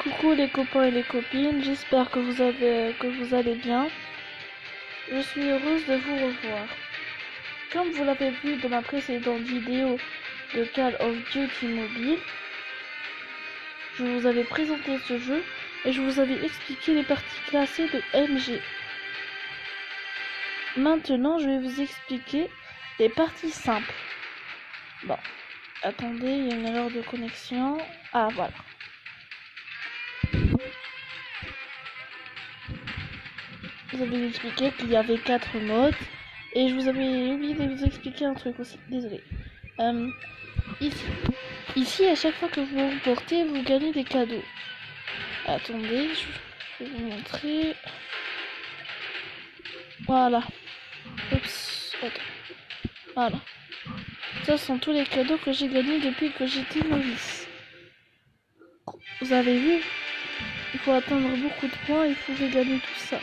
Coucou les copains et les copines, j'espère que vous allez bien. Je suis heureuse de vous revoir. Comme vous l'avez vu dans ma précédente vidéo de Call of Duty Mobile, je vous avais présenté ce jeu et je vous avais expliqué les parties classées de MG. Maintenant, je vais vous expliquer les parties simples. Bon, attendez, il y a une erreur de connexion. Ah, voilà. Vous avez expliqué qu'il y avait 4 modes. Et je vous avais oublié de vous expliquer un truc aussi. Désolé. Ici, à chaque fois que vous remportez, vous gagnez des cadeaux. Attendez, je vais vous montrer. Voilà. Oups. Attends. Voilà. Ça sont tous les cadeaux que j'ai gagnés depuis que j'étais novice. Vous avez vu? Il faut atteindre beaucoup de points et vous pouvez gagner tout ça.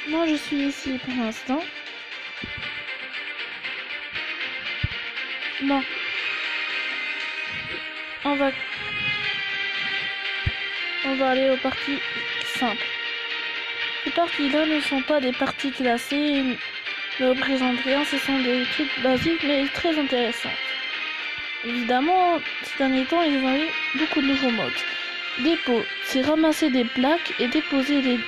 Moi, je suis ici pour l'instant. Bon. On va aller aux parties simples. Ces parties-là ne sont pas des parties classées, ne représentent rien, ce sont des trucs basiques mais très intéressants. Évidemment, ces derniers temps, ils ont eu beaucoup de nouveaux modes. Dépôt, c'est ramasser des plaques et déposer les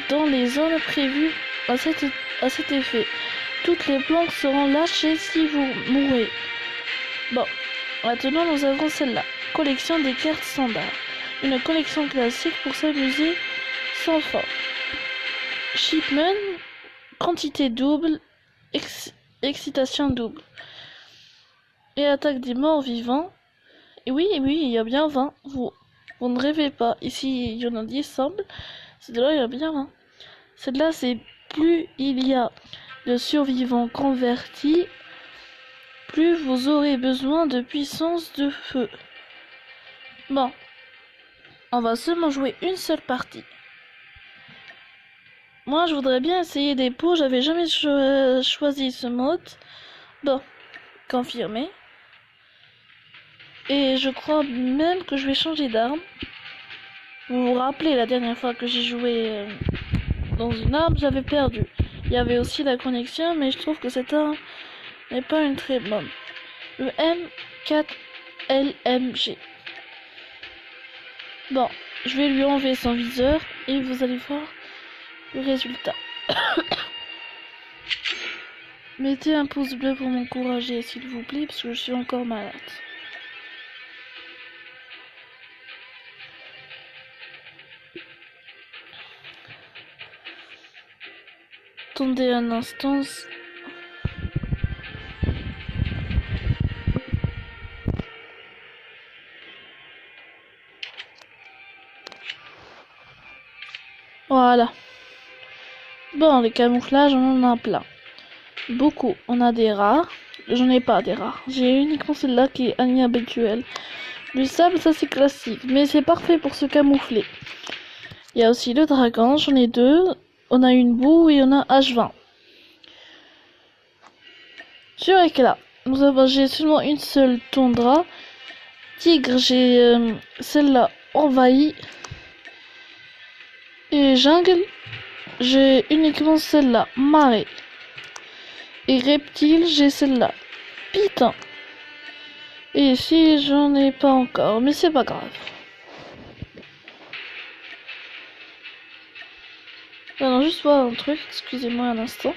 dans les zones prévues à cet effet. Toutes les plantes seront lâchées si vous mourrez. Bon, maintenant nous avons celle-là. Collection des cartes standards. Une collection classique pour s'amuser sans fin. Shipment, quantité double, excitation double. Et attaque des morts vivants. Et oui, il y a bien 20. Vous ne rêvez pas. Ici, il y en a 10 semble. Celle-là, il y a bien 20. Celle-là, c'est plus il y a de survivants convertis, plus vous aurez besoin de puissance de feu. Bon, on va seulement jouer une seule partie. Moi, je voudrais bien essayer des pots, j'avais jamais choisi ce mode. Bon, confirmé. Et je crois même que je vais changer d'arme. Vous vous rappelez la dernière fois que j'ai joué dans une arme, j'avais perdu. Il y avait aussi la connexion, mais je trouve que cette arme n'est pas une très bonne. Le M4LMG. Bon, je vais lui enlever son viseur et vous allez voir le résultat. Mettez un pouce bleu pour m'encourager s'il vous plaît, parce que je suis encore malade. Attendez un instant. Voilà. Bon, les camouflages, on en a plein. Beaucoup. On a des rares. J'en ai pas des rares. J'ai uniquement celle-là qui est inhabituelle. Le sable, ça c'est classique, mais c'est parfait pour se camoufler. Il y a aussi le dragon, j'en ai 2. On a une boue et on a H20. Sur éclat, j'ai seulement une seule tondra. Tigre, j'ai celle-là envahie. Et jungle, j'ai uniquement celle-là, marée. Et reptile, j'ai celle-là, python. Et ici, j'en ai pas encore, mais c'est pas grave. Alors, juste voir un truc, excusez-moi un instant.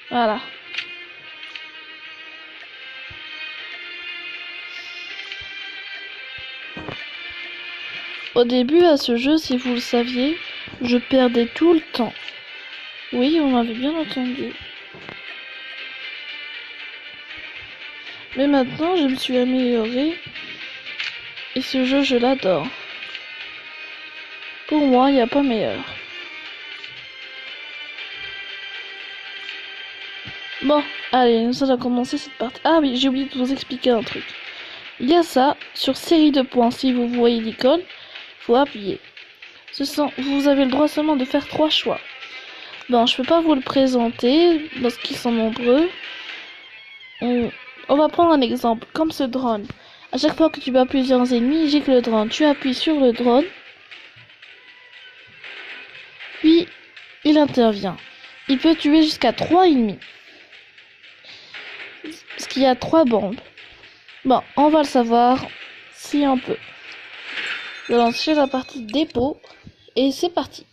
Voilà. Au début, à ce jeu, si vous le saviez, je perdais tout le temps. Oui, on m'avait bien entendu. Mais maintenant, je me suis améliorée. Et ce jeu, je l'adore. Pour moi, il n'y a pas meilleur. Bon, allez, nous allons commencer cette partie. Ah oui, j'ai oublié de vous expliquer un truc. Il y a ça, sur série de points, si vous voyez l'icône, il faut appuyer. Vous avez le droit seulement de faire 3 choix. Bon, je peux pas vous le présenter, parce qu'ils sont nombreux. On va prendre un exemple, comme ce drone. À chaque fois que tu bats plusieurs ennemis, gicle le drone. Tu appuies sur le drone, puis il intervient. Il peut tuer jusqu'à 3 ennemis. Parce qu'il y a 3 bombes. Bon, on va le savoir si on peut. Je vais lancer la partie dépôt. Et c'est parti.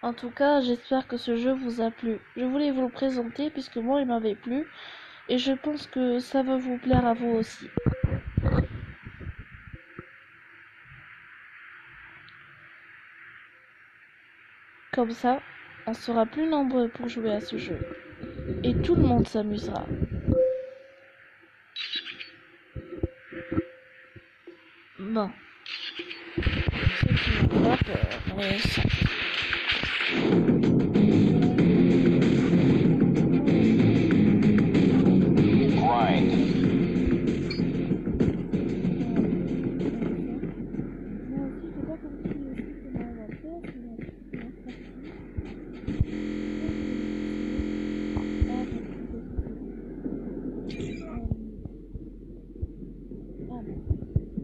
En tout cas, j'espère que ce jeu vous a plu. Je voulais vous le présenter puisque moi il m'avait plu. Et je pense que ça va vous plaire à vous aussi. Comme ça, on sera plus nombreux pour jouer à ce jeu. Et tout le monde s'amusera. Bon. Ceux qui n'ont pas peur, mais ça.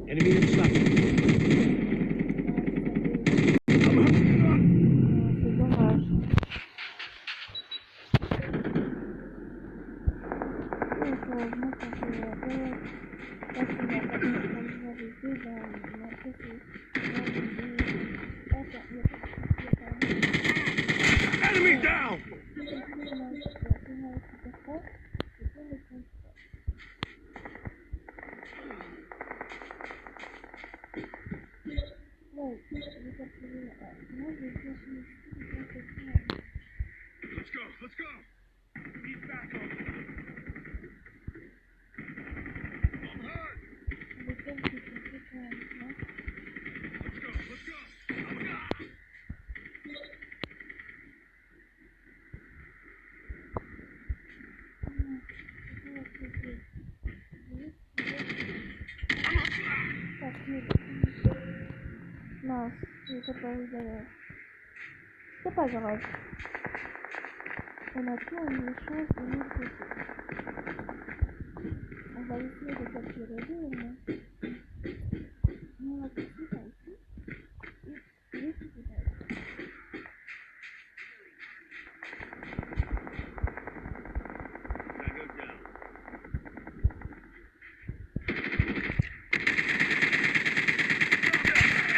Enemy in sight. Enemy down! Let's go! He's back on. I'm hurt! Let's go! Mince, j'ai pas eu d'ailleurs. C'est pas grave. On a tout une chance de notre côté. On va essayer de capturer deux, mais on a tout ça ici. Et ici, c'est pas grave.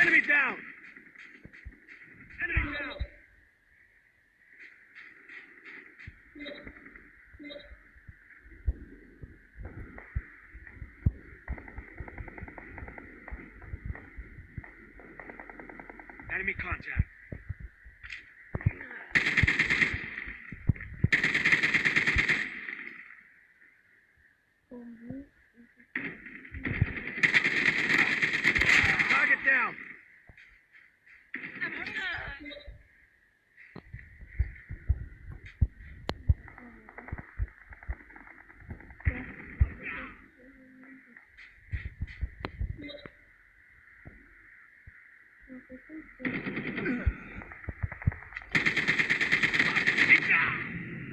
Enemy down! Enemy down! Enemy contact. Target down!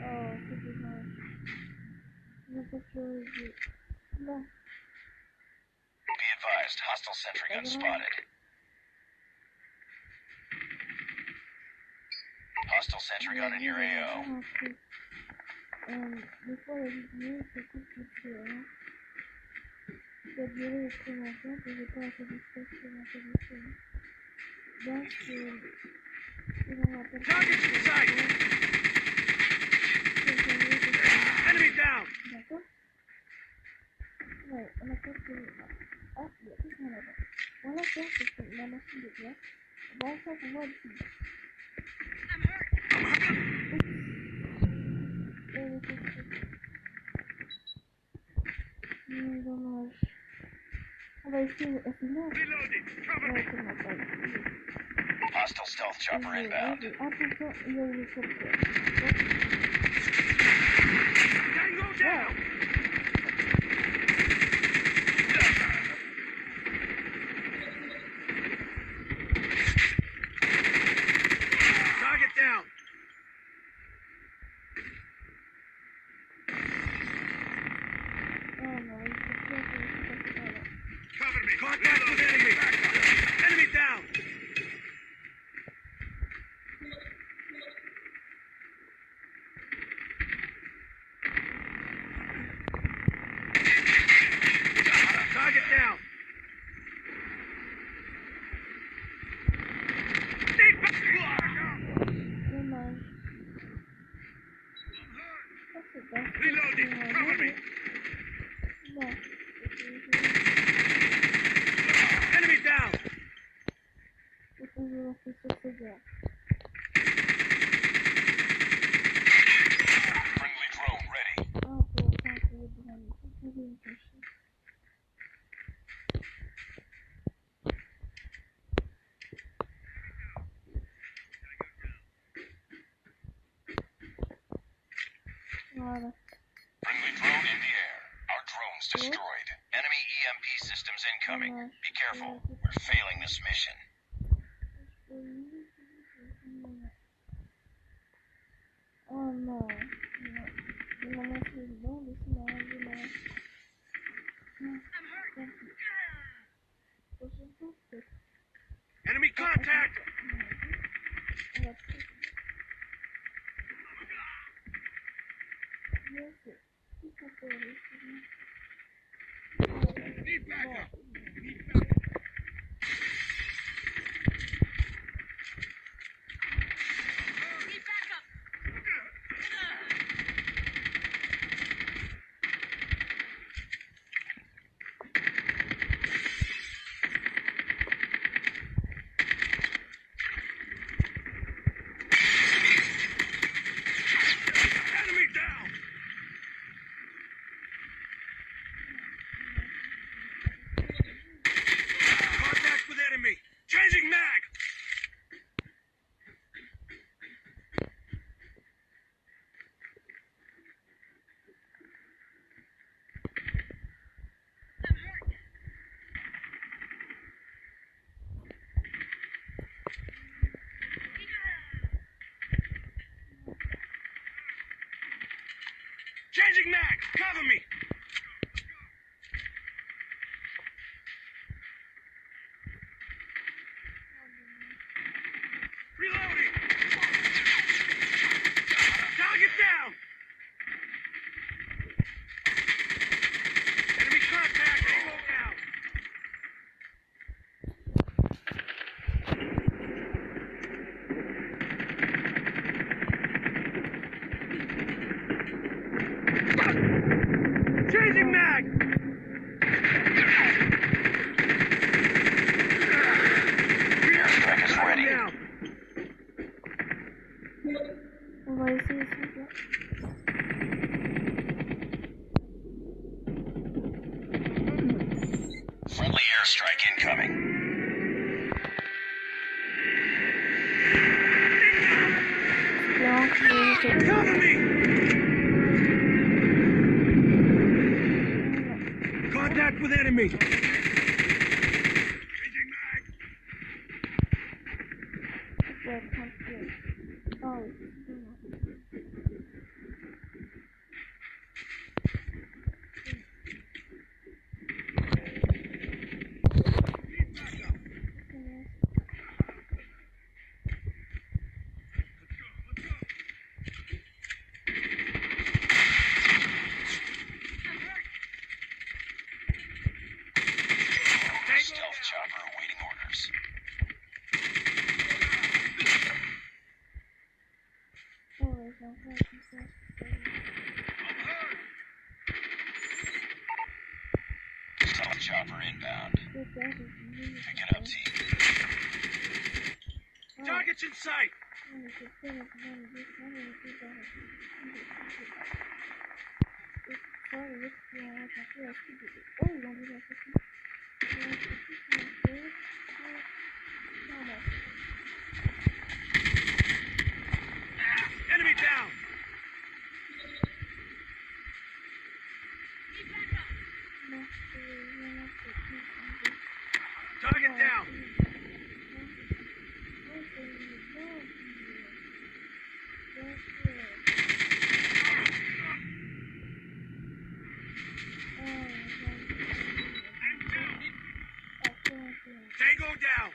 Oh, c'est dommage. Je vais sécuriser. Là. Be advised, hostile sentry gun spotted. Hostile sentry gun in your AO. Des fois, la vidéo se coupe tout seul. La durée est très longtemps et j'ai pas assez d'espace sur mon téléphone. Donc, il en rappelle pas. Target in sight! Enemy down! D'accord? Ouais, on a pas que... Ah, il y a tout là-bas. Voilà, ça, c'est la machine de glace. Bon, ça, pour moi, ici. Dommage. On va essayer de finir. Reloading! Cover me! Ouais, c'est ma taille. Hostile stealth chopper inbound. Attention, il y a le chopper. Tango down! Friendly drone ready. Voilà. Friendly drone in the air. Our drones destroyed. Enemy EMP systems incoming. Be careful. We're failing this mission. Oh non. Je vais monter dedans, laissez-moi enlever Enemy contact! Need backup! Need backup! Enemy down! Contact with enemy! Changing mag! Changing mag! Cover me! Reloading! Target down! Enemy contact! Tango down! Changing mag! Airstrike is ready. Down! On va essayer ça. Friendly airstrike incoming. Cover me! Contact with enemy! Changing mag! Need backup! Stealth chopper awaiting orders. Stealth chopper inbound. Pick it up, team. Targets in sight! Enemy down! Target down! Tango down!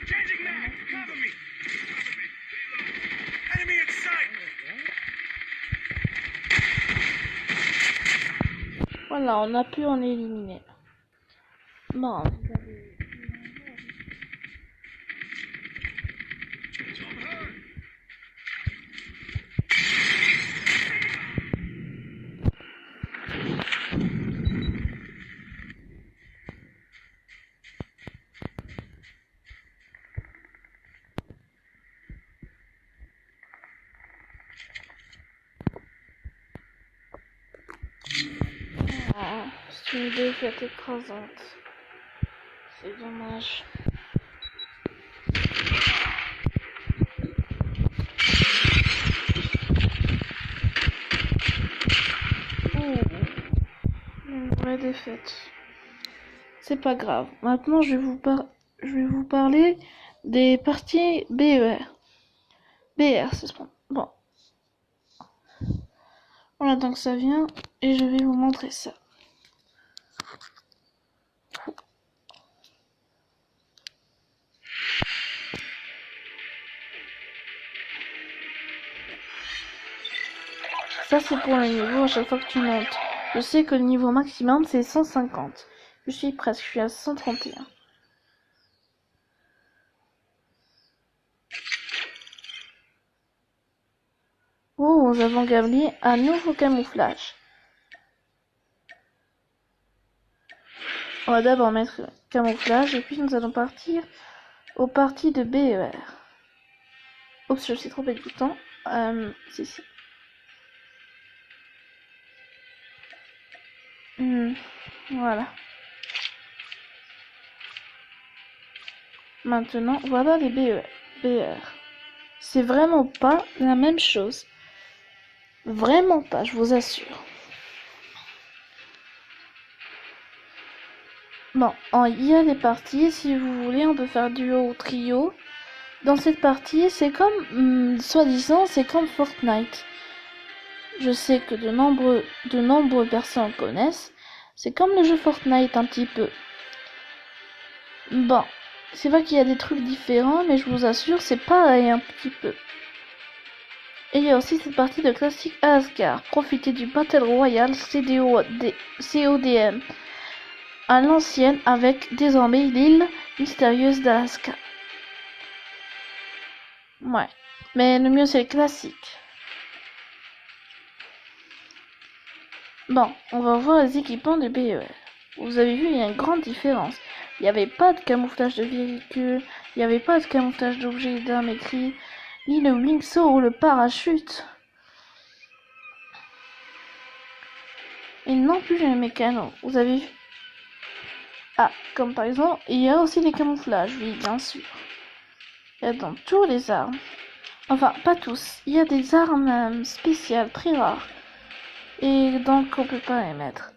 Changing mag! Cover me! Cover me! Reload. Enemy in sight! Voilà, on a pu en éliminer. Bon, vous avez... Don't hurt. Ah, c'est une défaite écrasante. C'est dommage. Une vraie défaite. C'est pas grave. Maintenant, je vais vous parler des parties BER. BR, c'est bon. Bon. On attend que ça vienne et je vais vous montrer ça. Ça, c'est pour le niveau à chaque fois que tu montes. Je sais que le niveau maximum, c'est 150. Je suis presque, je suis à 131. Oh, nous avons gagné un nouveau camouflage. On va d'abord mettre camouflage et puis nous allons partir aux parties de BER. Oups, je me suis trompé de bouton. Si. Voilà. Maintenant, voilà les BR. C'est vraiment pas la même chose. Vraiment pas, je vous assure. Bon, il y a des parties, si vous voulez, on peut faire duo ou trio. Dans cette partie, c'est comme, soi-disant, c'est comme Fortnite. Je sais que de nombreuses personnes connaissent. C'est comme le jeu Fortnite un petit peu. Bon, c'est vrai qu'il y a des trucs différents, mais je vous assure, c'est pareil un petit peu. Et il y a aussi cette partie de classique à Asgard. Profitez du Battle Royale CODM à l'ancienne avec désormais l'île mystérieuse d'Alaska. Ouais, mais le mieux c'est le classique. Bon, on va voir les équipements de BER. Vous avez vu, il y a une grande différence. Il n'y avait pas de camouflage de véhicule, il n'y avait pas de camouflage d'objets d'armes écrits, ni le wingsaw ou le parachute. Et non plus les mécanos, vous avez vu. Ah, comme par exemple, il y a aussi des camouflages, oui, bien sûr. Il y a dans tous les armes. Enfin, pas tous. Il y a des armes spéciales, très rares. Et donc, on peut pas les mettre.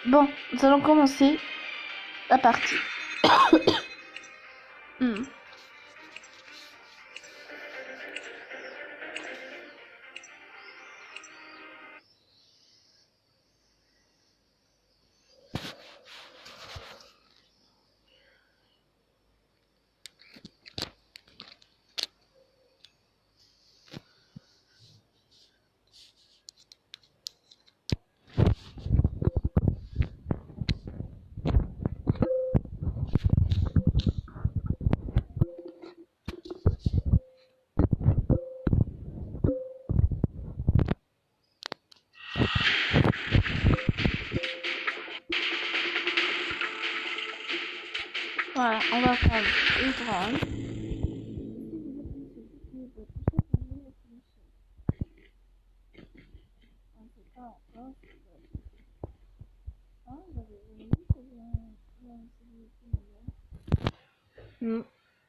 Bon, nous allons commencer la partie. Voilà, on va prendre une grande.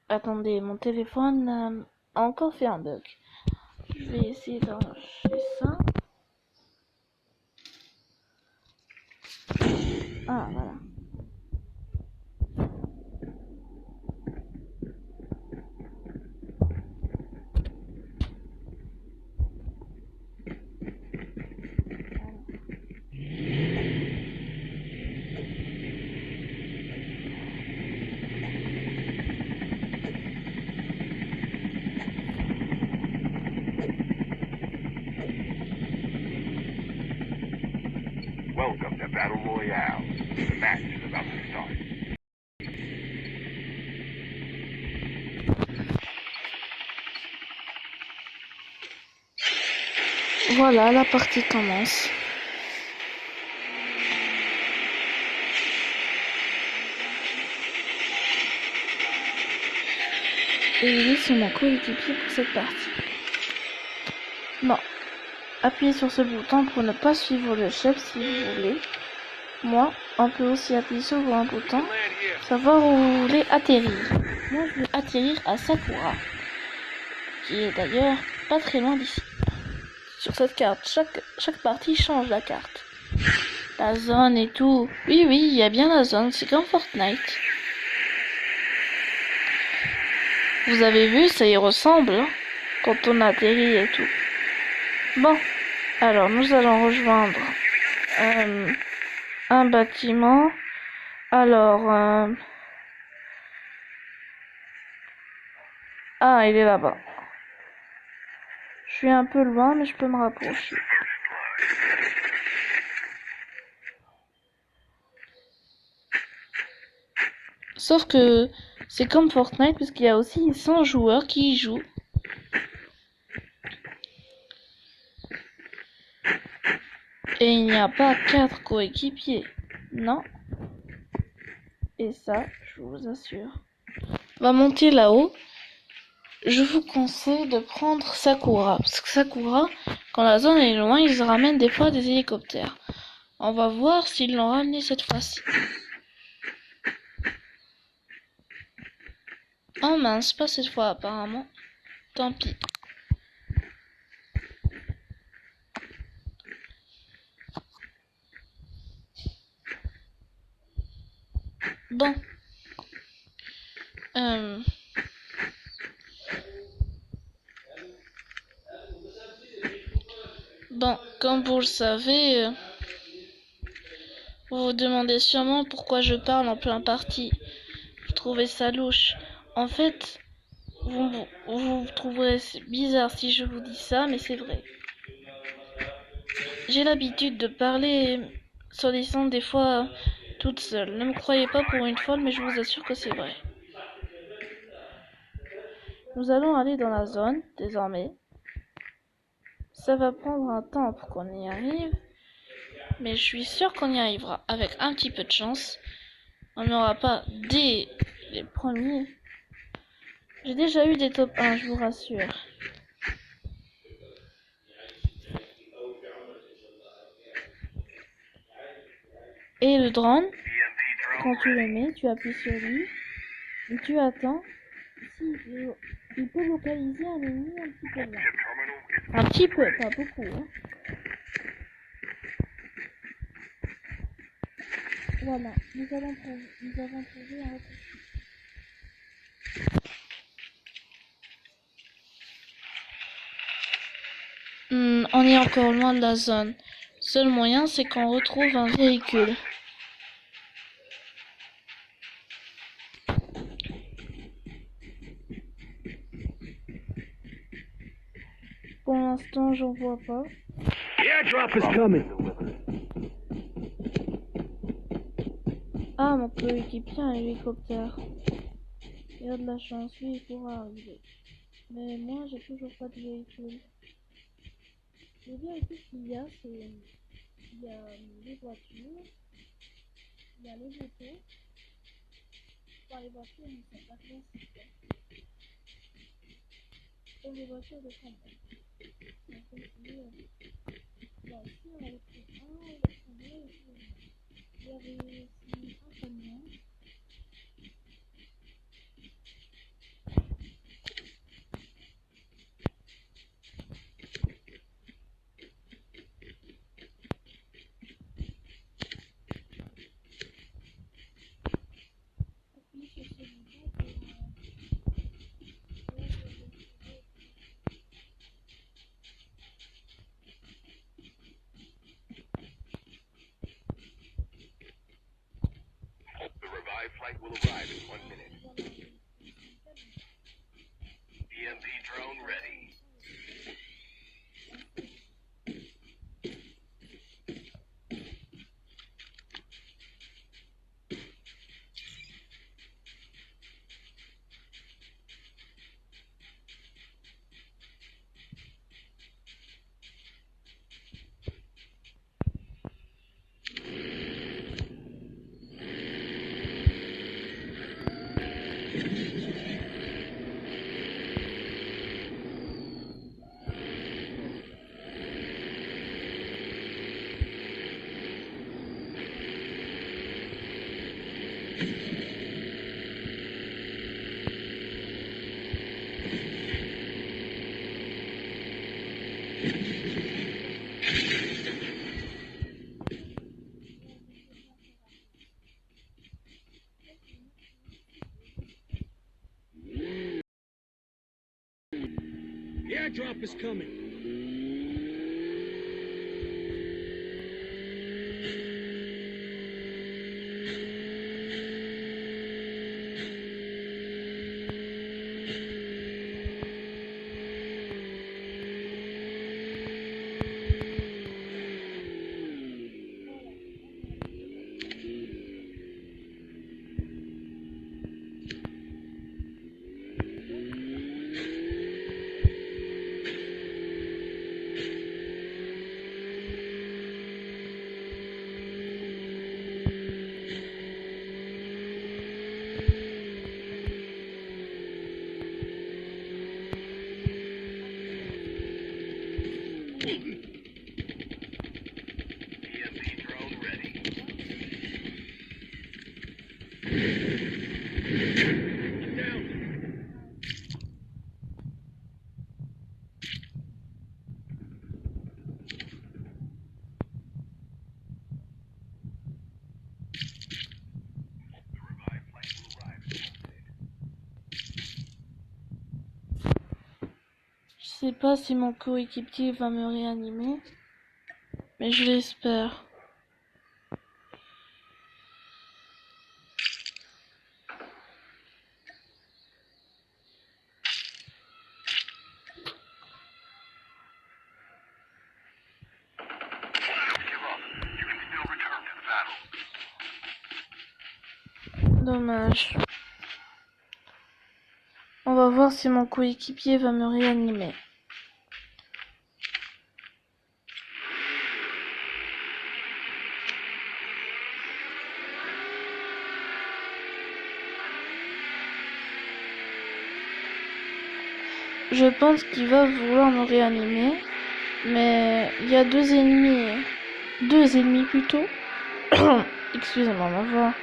Attendez, mon téléphone a encore fait un bug. Je vais essayer d'enregistrer ça. Ah, voilà. Welcome to Battle Royale. The match is about to start. Voilà, la partie commence. Et lui, c'est mon coéquipier pour cette partie. Bon, appuyez sur ce bouton pour ne pas suivre le chef si vous voulez. Moi, on peut aussi appuyer sur un bouton, savoir où vous voulez atterrir. Moi, je vais atterrir à Sakura, qui est d'ailleurs pas très loin d'ici. Sur cette carte, chaque partie change la carte. La zone et tout. Oui, il y a bien la zone, c'est comme Fortnite. Vous avez vu, ça y ressemble, hein, quand on atterrit et tout. Bon, alors nous allons rejoindre un bâtiment. Alors, ah, il est là-bas. Je suis un peu loin, mais je peux me rapprocher. Sauf que c'est comme Fortnite, parce qu'il y a aussi 100 joueurs qui y jouent. Et il n'y a pas 4 coéquipiers. Non. Et ça, je vous assure. On va monter là-haut. Je vous conseille de prendre Sakura. Parce que Sakura, quand la zone est loin, ils ramènent des fois des hélicoptères. On va voir s'ils l'ont ramené cette fois-ci. Oh mince, pas cette fois apparemment. Tant pis. Bon. Bon, comme vous le savez, vous vous demandez sûrement pourquoi je parle en plein parti. Vous trouvez ça louche. En fait, vous trouverez bizarre si je vous dis ça, mais c'est vrai. J'ai l'habitude de parler soi-disant des fois toute seule. Ne me croyez pas pour une folle, mais je vous assure que c'est vrai. Nous allons aller dans la zone, désormais. Ça va prendre un temps pour qu'on y arrive, mais je suis sûre qu'on y arrivera. Avec un petit peu de chance, on n'aura pas dès les premiers. J'ai déjà eu des top 1, je vous rassure. Et le drone, quand tu le mets, tu appuies sur lui, et tu attends. Il peut localiser un ennemi un petit peu loin. Un petit peu, pas beaucoup. Hein. Voilà, nous avons trouvé un raccourci. On est encore loin de la zone. Seul moyen, c'est qu'on retrouve un véhicule. Pour l'instant, j'en vois pas. The airdrop is coming. Ah, mon coéquipier a un hélicoptère. Il a de la chance, lui, il pourra arriver. Mais moi, j'ai toujours pas de véhicule. Le véhicule qu'il y a, c'est... Il y a les voitures, il y a les motos. Enfin, les voitures ne sont pas classiques. Et les voitures de combat. Donc, comme tu dis, là, ici, on a le pris un, le premier, et puis il y avait aussi un camion. Appuie sur ce bouton pour Airdrop is coming. EMP drone ready. I'm down. The revived flight will arrive in 1 minute. Je sais pas si mon coéquipier va me réanimer, mais je l'espère. Don't give up. You can still return to the battle. Dommage. On va voir si mon coéquipier va me réanimer. Je pense qu'il va vouloir me réanimer, mais il y a deux ennemis plutôt. Excusez-moi, ma voix.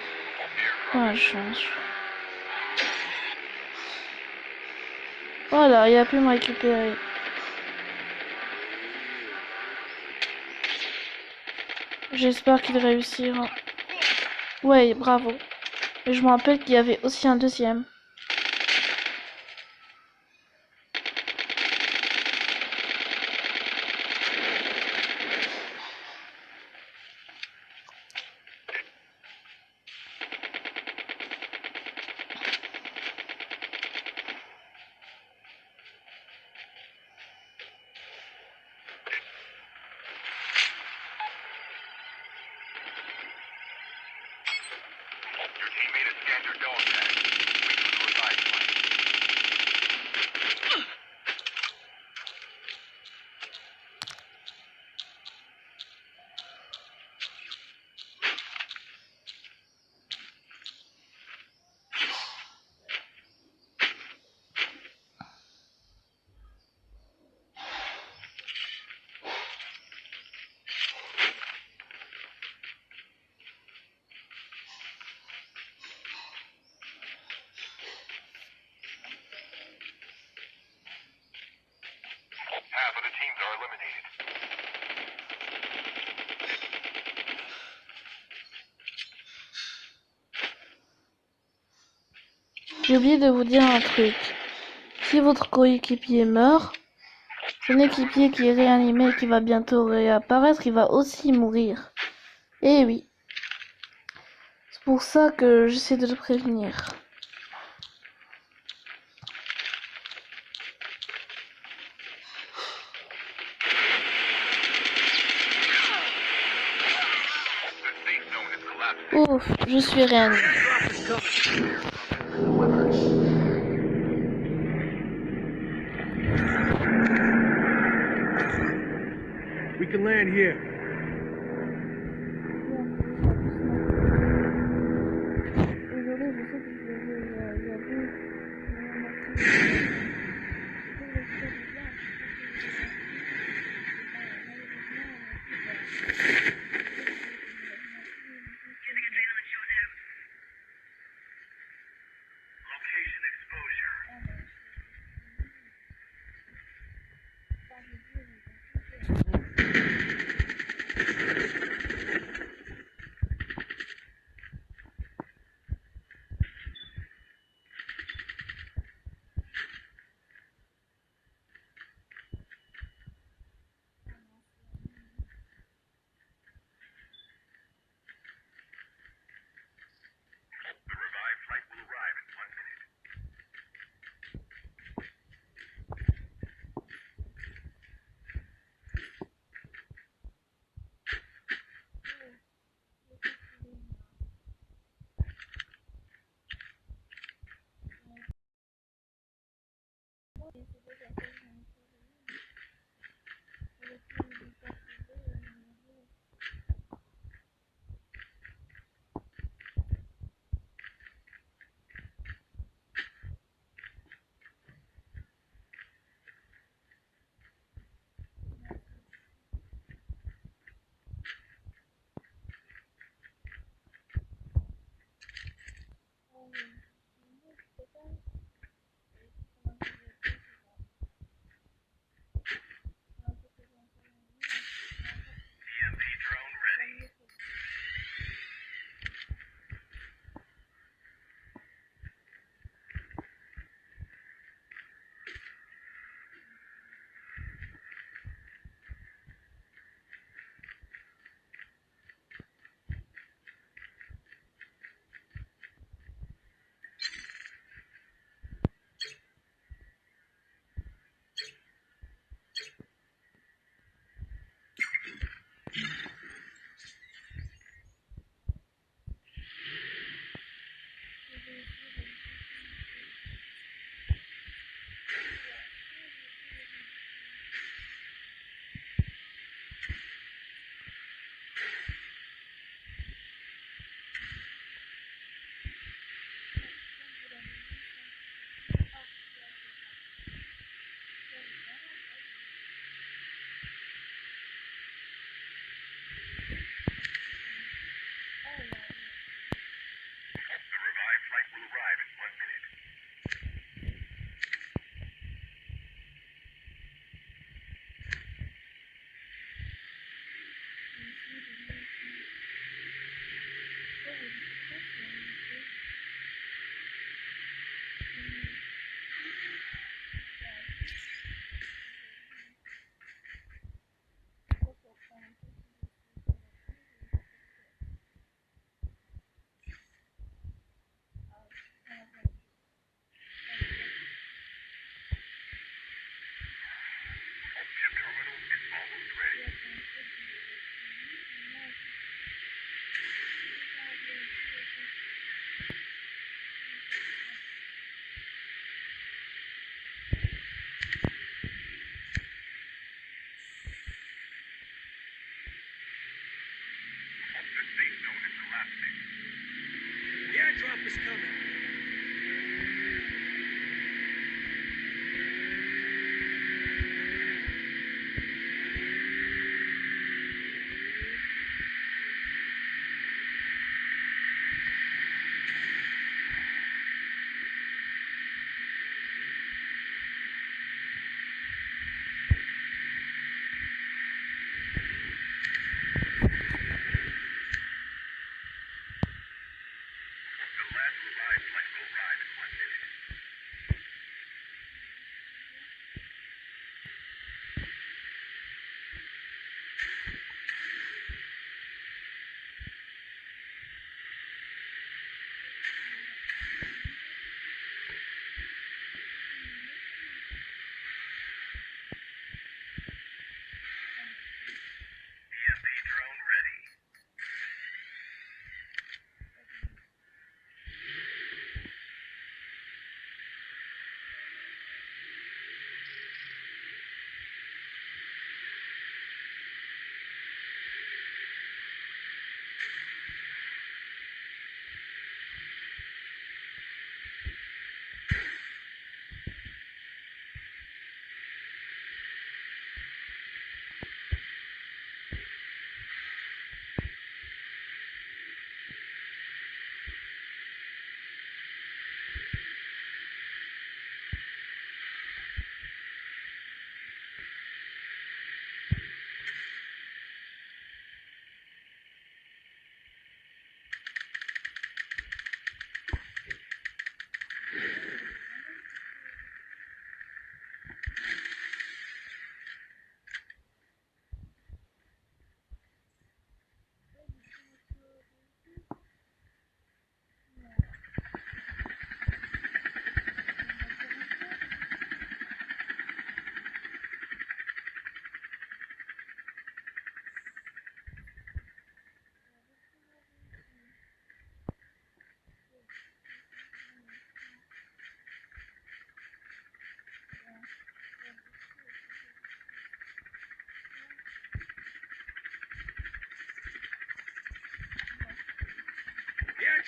Ah, chance. Voilà, il a pu me récupérer. J'espère qu'il réussira. Ouais, bravo. Et je me rappelle qu'il y avait aussi un deuxième. Your teammate has scanned your dome tag. Wait for the revived flight. Half of the teams are eliminated. J'ai oublié de vous dire un truc. Si votre coéquipier meurt, son équipier qui est réanimé et qui va bientôt réapparaître, il va aussi mourir. Eh oui. C'est pour ça que j'essaie de le prévenir. The safe zone is collapsing. Ouf, je suis réanimé. We can land here. Location exposure.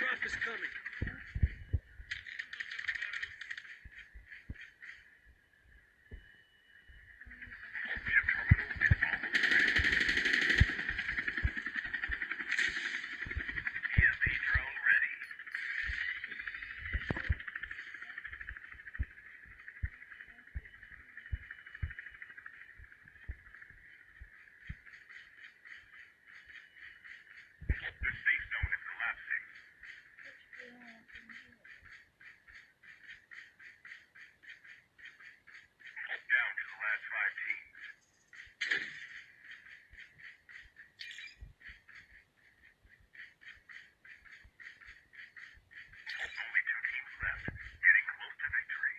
truck is coming. EMP drone ready. The safe zone is collapsing. Down to the last 5 teams. Only 2 teams left. Getting close to victory.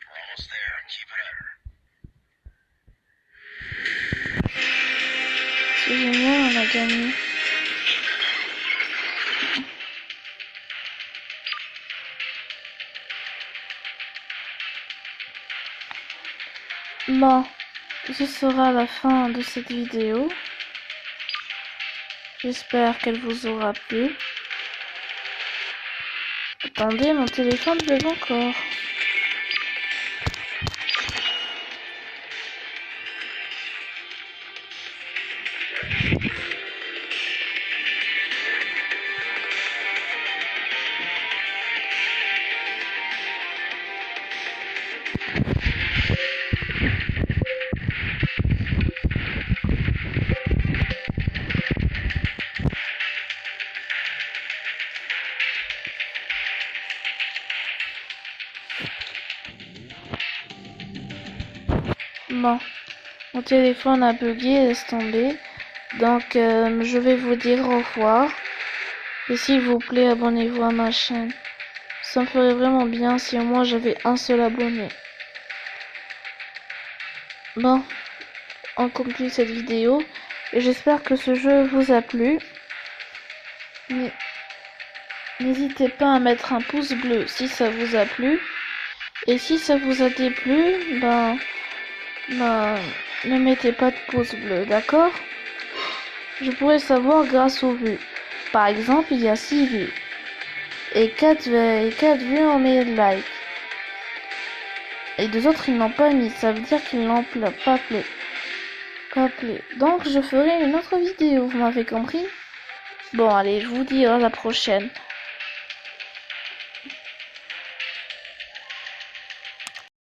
We're almost there. Keep it up. C'est génial, on a gagné. Bon, ce sera la fin de cette vidéo. J'espère qu'elle vous aura plu. Attendez, mon téléphone bug encore. Bon, mon téléphone a bugué, laisse tomber. Donc, je vais vous dire au revoir. Et s'il vous plaît, abonnez-vous à ma chaîne. Ça me ferait vraiment bien si au moins j'avais un seul abonné. Bon, on conclut cette vidéo. Et j'espère que ce jeu vous a plu. Mais n'hésitez pas à mettre un pouce bleu si ça vous a plu. Et si ça vous a déplu, ne mettez pas de pouce bleu, d'accord? Je pourrais savoir grâce aux vues. Par exemple, il y a 6 vues. Et 4 vues ont mis de like. Et 2 autres, ils n'ont pas mis. Ça veut dire qu'ils n'ont pas plu. Donc, je ferai une autre vidéo. Vous m'avez compris? Bon, allez, je vous dis à la prochaine.